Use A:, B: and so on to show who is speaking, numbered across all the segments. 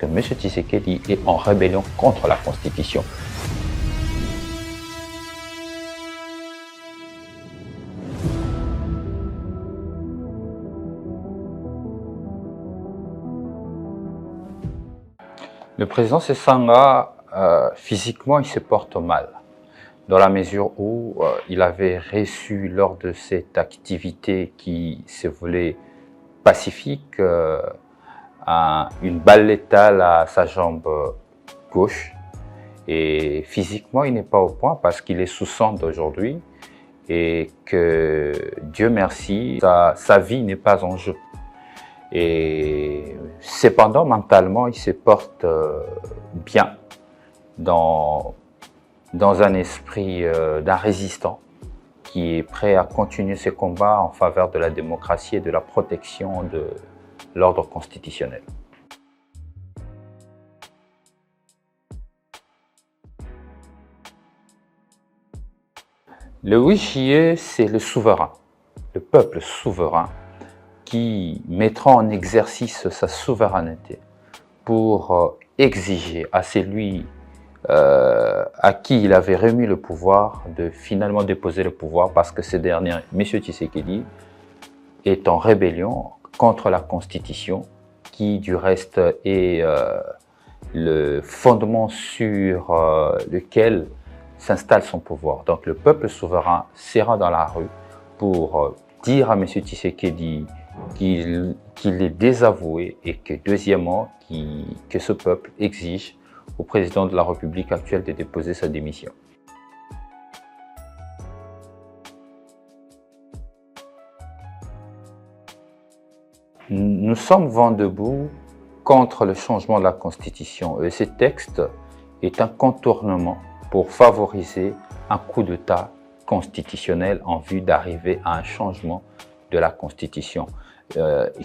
A: que M. Tshisekedi est en rébellion contre la Constitution. Le président Sesanga, physiquement, il se porte mal, dans la mesure où il avait reçu lors de cette activité qui se voulait pacifique une balle létale à sa jambe gauche. Et physiquement, il n'est pas au point parce qu'il est sous sonde aujourd'hui et que, Dieu merci, sa vie n'est pas en jeu. Et cependant, mentalement, il se porte bien dans un esprit d'un résistant qui est prêt à continuer ses combats en faveur de la démocratie et de la protection de l'ordre constitutionnel. Le 8 juillet, c'est le souverain, le peuple souverain, qui mettra en exercice sa souveraineté pour exiger à celui à qui il avait remis le pouvoir de finalement déposer le pouvoir parce que ce dernier, M. Tshisekedi, est en rébellion contre la Constitution qui du reste est le fondement sur lequel s'installe son pouvoir. Donc le peuple souverain sera dans la rue pour dire à M. Tshisekedi qu'il est désavoué et que deuxièmement, que ce peuple exige au président de la République actuelle de déposer sa démission. Nous sommes vent debout contre le changement de la Constitution et ce texte est un contournement pour favoriser un coup d'État constitutionnel en vue d'arriver à un changement de la Constitution.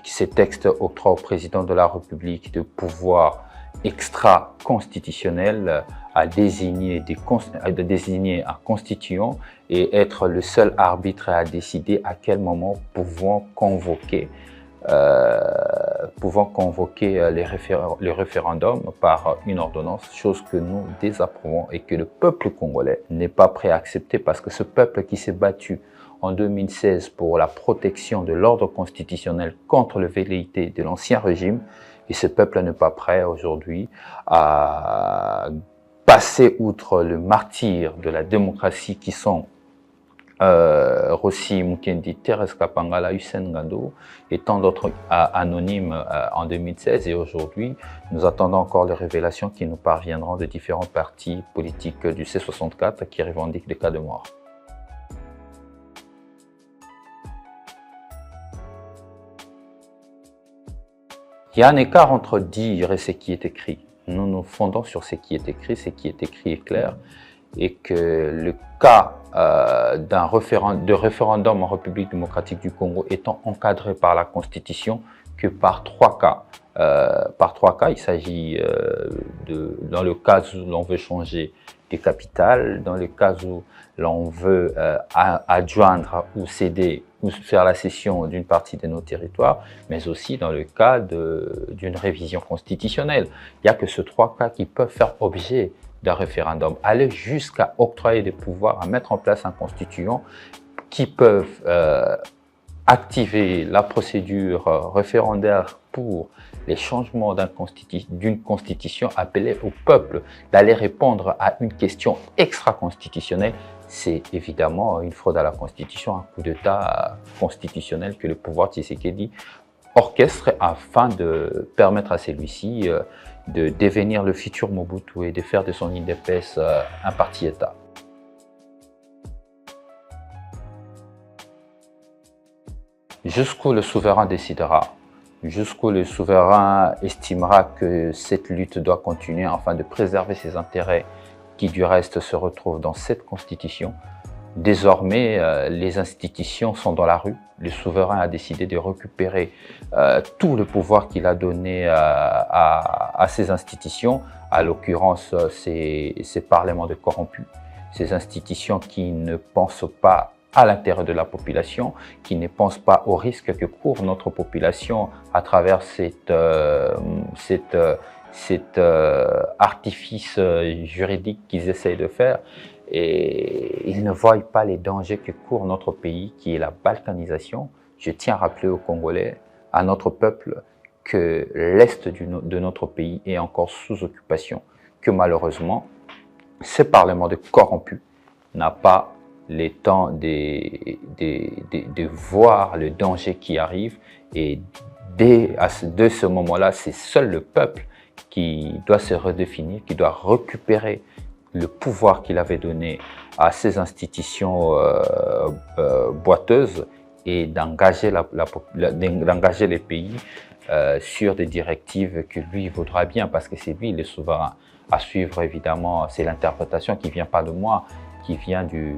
A: Ces textes octroient au président de la République de pouvoir extra-constitutionnel à désigner un constituant et être le seul arbitre à décider à quel moment pouvons convoquer les référendums par une ordonnance, chose que nous désapprouvons et que le peuple congolais n'est pas prêt à accepter parce que ce peuple qui s'est battu en 2016 pour la protection de l'ordre constitutionnel contre le velléité de l'ancien régime, et ce peuple n'est pas prêt aujourd'hui à passer outre le martyr de la démocratie qui sont Rossi Mukendi, Thérèse Kapangala, Hussein Ngando et tant d'autres anonymes en 2016. Et aujourd'hui, nous attendons encore les révélations qui nous parviendront de différents partis politiques du C64 qui revendiquent des cas de mort. Il y a un écart entre dire et ce qui est écrit. Nous nous fondons sur ce qui est écrit est clair, et que le cas de référendum en République démocratique du Congo étant encadré par la Constitution que par trois cas. Il s'agit dans le cas où l'on veut changer des capitales, dans le cas où l'on veut adjoindre ou céder ou faire la cession d'une partie de nos territoires, mais aussi dans le cas d'une révision constitutionnelle. Il n'y a que ces trois cas qui peuvent faire objet d'un référendum, aller jusqu'à octroyer des pouvoirs, à mettre en place un constituant qui peuvent activer la procédure référendaire pour les changements d'une constitution, appeler au peuple d'aller répondre à une question extra-constitutionnelle. C'est évidemment une fraude à la Constitution, un coup d'État constitutionnel que le pouvoir Tshisekedi orchestre afin de permettre à celui-ci de devenir le futur Mobutu et de faire de son UDPS un parti-État. Jusqu'où le souverain décidera, jusqu'où le souverain estimera que cette lutte doit continuer afin de préserver ses intérêts qui du reste se retrouvent dans cette constitution. Désormais, les institutions sont dans la rue. Le souverain a décidé de récupérer tout le pouvoir qu'il a donné à ces institutions, à l'occurrence ces parlements de corrompus, ces institutions qui ne pensent pas à l'intérêt de la population, qui ne pensent pas aux risques que court notre population à travers cette cet artifice juridique qu'ils essayent de faire, et ils ne voient pas les dangers que court notre pays, qui est la balkanisation. Je tiens à rappeler aux Congolais, à notre peuple, que l'Est de notre pays est encore sous occupation, que malheureusement, ce Parlement de corrompus n'a pas le temps de voir le danger qui arrive, et de ce moment-là, c'est seul le peuple qui doit se redéfinir, qui doit récupérer le pouvoir qu'il avait donné à ces institutions boiteuses, et d'engager les pays sur des directives que lui voudra bien, parce que c'est lui le souverain. À suivre, évidemment, c'est l'interprétation qui ne vient pas de moi, qui vient du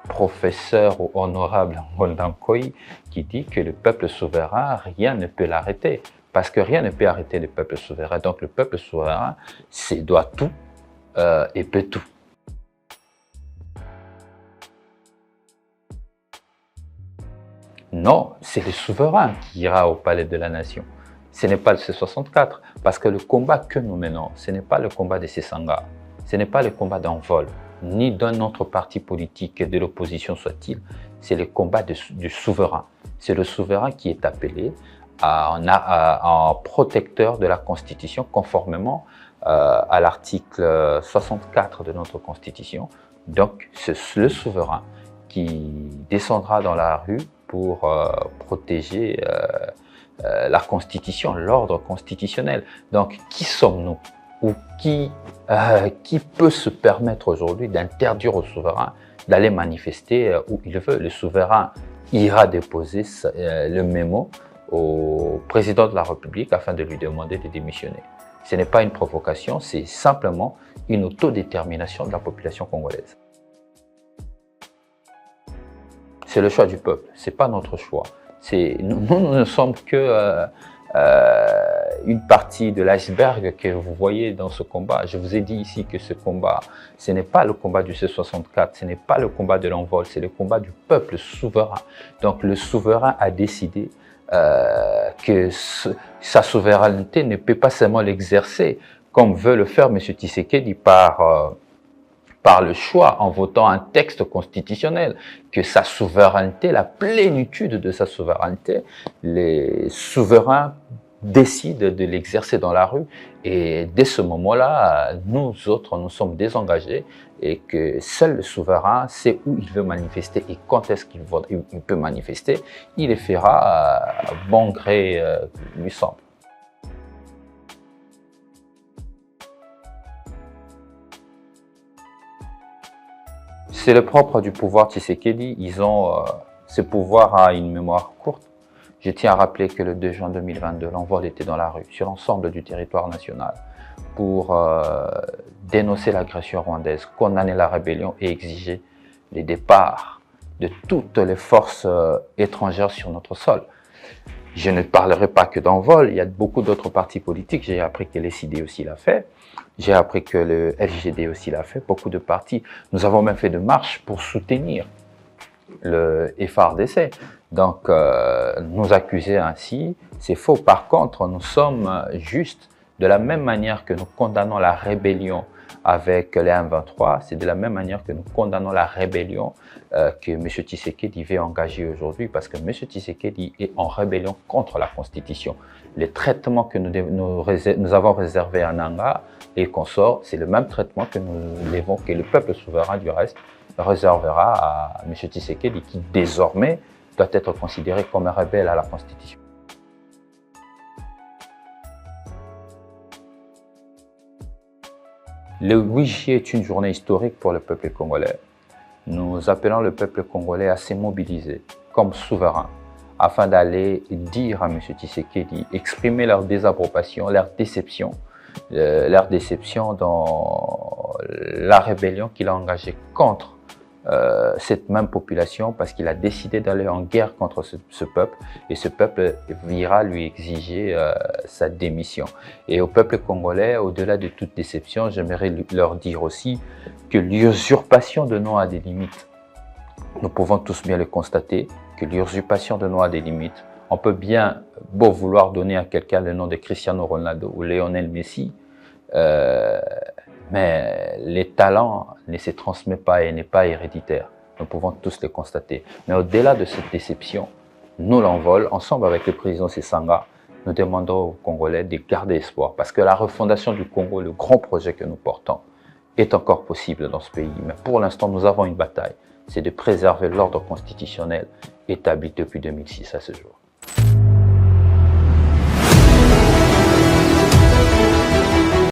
A: professeur honorable Ngondankoy, qui dit que le peuple souverain, rien ne peut l'arrêter, parce que rien ne peut arrêter le peuple souverain. Donc le peuple souverain doit tout et peut tout. Non, c'est le souverain qui ira au palais de la nation. Ce n'est pas le C64, parce que le combat que nous menons, ce n'est pas le combat de Sesanga, ce n'est pas le combat d'Envol, ni d'un autre parti politique de l'opposition soit-il, c'est le combat du souverain. C'est le souverain qui est appelé en protecteur de la Constitution, conformément à l'article 64 de notre Constitution. Donc, c'est le souverain qui descendra dans la rue pour protéger la Constitution, l'ordre constitutionnel. Donc, qui sommes-nous? Ou qui peut se permettre aujourd'hui d'interdire au souverain d'aller manifester où il veut? Le souverain ira déposer le mémo au président de la République afin de lui demander de démissionner. Ce n'est pas une provocation, c'est simplement une autodétermination de la population congolaise. C'est le choix du peuple, ce n'est pas notre choix. Nous ne sommes que une partie de l'iceberg que vous voyez dans ce combat. Je vous ai dit ici que ce combat, ce n'est pas le combat du C64, ce n'est pas le combat de l'Envol, c'est le combat du peuple souverain. Donc le souverain a décidé que sa souveraineté ne peut pas seulement l'exercer comme veut le faire M. Tshisekedi par le choix, en votant un texte constitutionnel, que sa souveraineté, la plénitude de sa souveraineté, les souverains décident de l'exercer dans la rue. Et dès ce moment-là, nous autres, nous sommes désengagés, et que seul le souverain sait où il veut manifester et quand est-ce qu'il peut manifester. Il le fera à bon gré, lui semble. C'est le propre du pouvoir Tshisekedi. Ce pouvoir a une mémoire courte. Je tiens à rappeler que le 2 juin 2022, l'Envol était dans la rue, sur l'ensemble du territoire national, pour dénoncer l'agression rwandaise, condamner la rébellion et exiger le départ de toutes les forces étrangères sur notre sol. Je ne parlerai pas que d'Envol, il y a beaucoup d'autres partis politiques. J'ai appris que l'SID aussi l'a fait. J'ai appris que le LGD aussi l'a fait, beaucoup de partis. Nous avons même fait de marches pour soutenir le FARDC. Donc, nous accuser ainsi, c'est faux. Par contre, nous sommes justes. De la même manière que nous condamnons la rébellion avec les M23, c'est de la même manière que nous condamnons la rébellion que M. Tshisekedi veut engager aujourd'hui, parce que M. Tshisekedi est en rébellion contre la Constitution. Les traitements que nous avons réservés à Nanga et consorts, c'est le même traitement que que le peuple souverain du reste réservera à M. Tshisekedi, qui désormais doit être considéré comme un rebelle à la Constitution. Le 8 juillet est une journée historique pour le peuple congolais. Nous appelons le peuple congolais à se mobiliser comme souverain afin d'aller dire à M. Tshisekedi, exprimer leur désapprobation, leur déception dans la rébellion qu'il a engagée contre cette même population, parce qu'il a décidé d'aller en guerre contre ce peuple, et ce peuple ira lui exiger sa démission. Et au peuple congolais, au-delà de toute déception, j'aimerais leur dire aussi que l'usurpation de nom a des limites. Nous pouvons tous bien le constater, que l'usurpation de nom a des limites. On peut bien beau vouloir donner à quelqu'un le nom de Cristiano Ronaldo ou Lionel Messi, Mais les talents ne se transmettent pas et n'est pas héréditaire. Nous pouvons tous les constater. Mais au-delà de cette déception, nous l'envol, ensemble avec le président Sessanga, nous demandons aux Congolais de garder espoir. Parce que la refondation du Congo, le grand projet que nous portons, est encore possible dans ce pays. Mais pour l'instant, nous avons une bataille. C'est de préserver l'ordre constitutionnel établi depuis 2006 à ce jour.